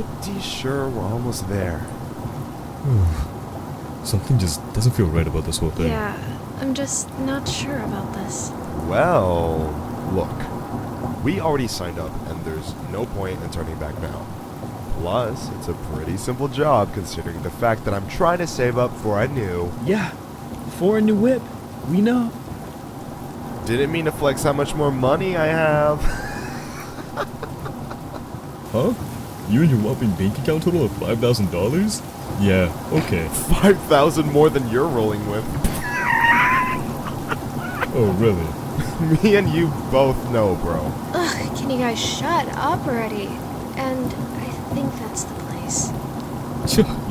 pretty sure we're almost there. Something just doesn't feel right about this whole thing. Yeah, I'm just not sure about this. Well, look. We already signed up, and there's no point in turning back now. Plus, it's a pretty simple job considering the fact that I'm trying to save up for a new... Yeah, for a new whip. We know. Didn't mean to flex how much more money I have. Huh? You and your whopping bank account total of $5,000? Yeah, okay. 5,000 more than you're rolling with. Oh, really? Me and you both know, bro. Ugh, can you guys shut up already? And I think that's the place.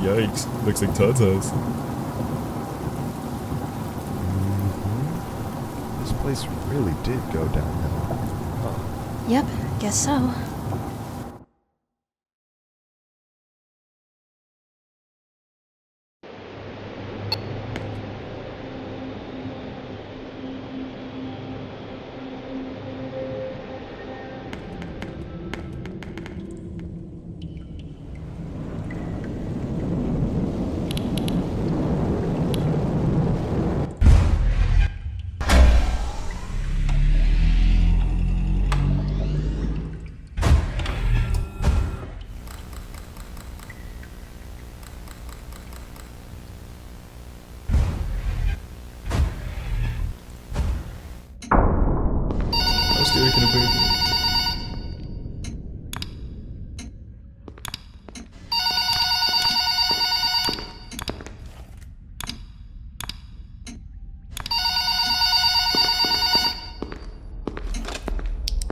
Yikes. Looks like Todd's house. This place really did go downhill. Huh. Yep, guess so. How scary can a bear be?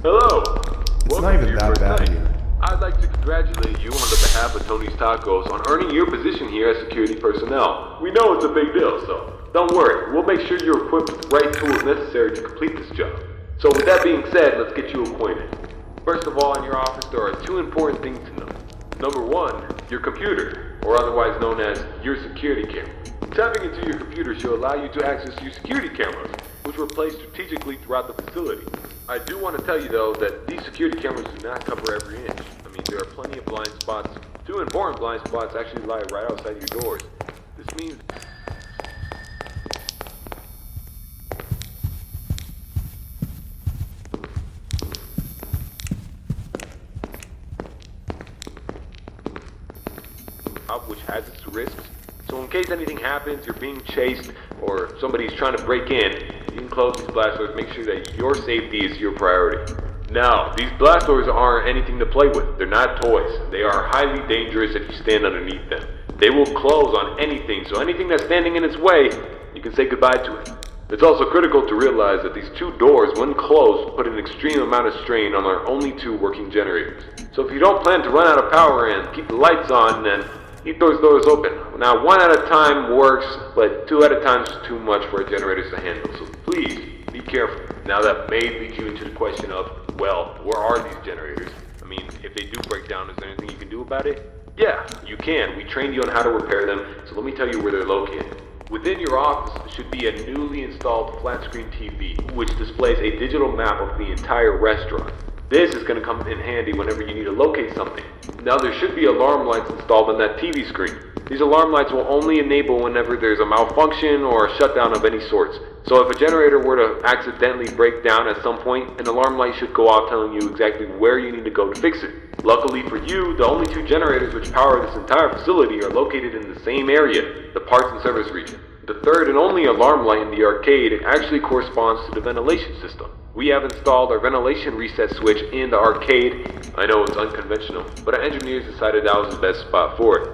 Hello. It's not even that bad here. I'd like to congratulate you on the behalf of Tony's Tacos on earning your position here as security personnel. We know it's a big deal, so don't worry. We'll make sure you're equipped with the right tools necessary to complete this job. So with that being said, let's get you acquainted. First of all, in your office, there are two important things to know. Number one, your computer, or otherwise known as your security camera. Tapping into your computer should allow you to access your security cameras, which were placed strategically throughout the facility. I do want to tell you though that these security cameras do not cover every inch. I mean, there are plenty of blind spots. Two important blind spots actually lie right outside your doors. This means... which has its risks. So in case anything happens, you're being chased, or somebody's trying to break in, you can close these blast doors, make sure that your safety is your priority. Now, these blast doors aren't anything to play with. They're not toys. They are highly dangerous if you stand underneath them. They will close on anything, so anything that's standing in its way, you can say goodbye to it. It's also critical to realize that these two doors, when closed, put an extreme amount of strain on our only two working generators. So if you don't plan to run out of power and keep the lights on, then keep those doors open. Now, one at a time works, but two at a time is too much for our generators to handle, so please, be careful. Now that may lead you into the question of, well, where are these generators? I mean, if they do break down, is there anything you can do about it? Yeah, you can. We trained you on how to repair them, so let me tell you where they're located. Within your office should be a newly installed flat-screen TV, which displays a digital map of the entire restaurant. This is going to come in handy whenever you need to locate something. Now there should be alarm lights installed on that TV screen. These alarm lights will only enable whenever there's a malfunction or a shutdown of any sorts. So if a generator were to accidentally break down at some point, an alarm light should go off telling you exactly where you need to go to fix it. Luckily for you, the only two generators which power this entire facility are located in the same area, the parts and service region. The third and only alarm light in the arcade actually corresponds to the ventilation system. We have installed our ventilation reset switch in the arcade. I know it's unconventional, but our engineers decided that was the best spot for it.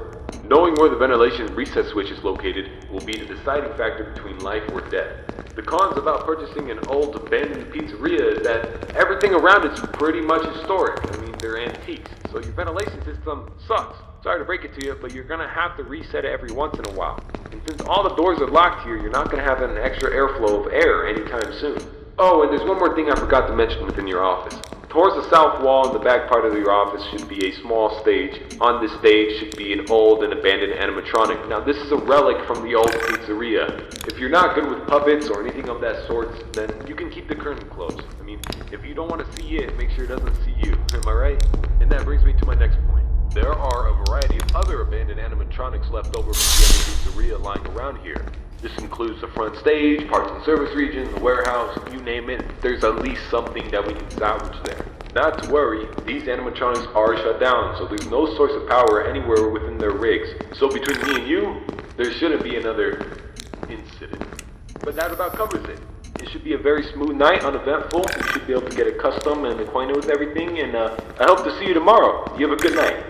Knowing where the ventilation reset switch is located will be the deciding factor between life or death. The cons about purchasing an old abandoned pizzeria is that everything around it's pretty much historic. I mean, they're antiques, so your ventilation system sucks. Sorry to break it to you, but you're gonna have to reset it every once in a while. And since all the doors are locked here, you're not gonna have an extra airflow of air anytime soon. Oh, and there's one more thing I forgot to mention within your office. Towards the south wall in the back part of your office should be a small stage. On this stage should be an old and abandoned animatronic. Now this is a relic from the old pizzeria. If you're not good with puppets or anything of that sort, then you can keep the curtain closed. I mean, if you don't want to see it, make sure it doesn't see you. Am I right? And that brings me to my next point. There are a variety of other abandoned animatronics left over from the other pizzeria lying around here. This includes the front stage, parts and service region, the warehouse, you name it. There's at least something that we can salvage there. Not to worry, these animatronics are shut down, so there's no source of power anywhere within their rigs. So between me and you, there shouldn't be another incident. But that about covers it. It should be a very smooth night, uneventful. You should be able to get accustomed and acquainted with everything, and I hope to see you tomorrow. You have a good night.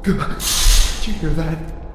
Did you hear that?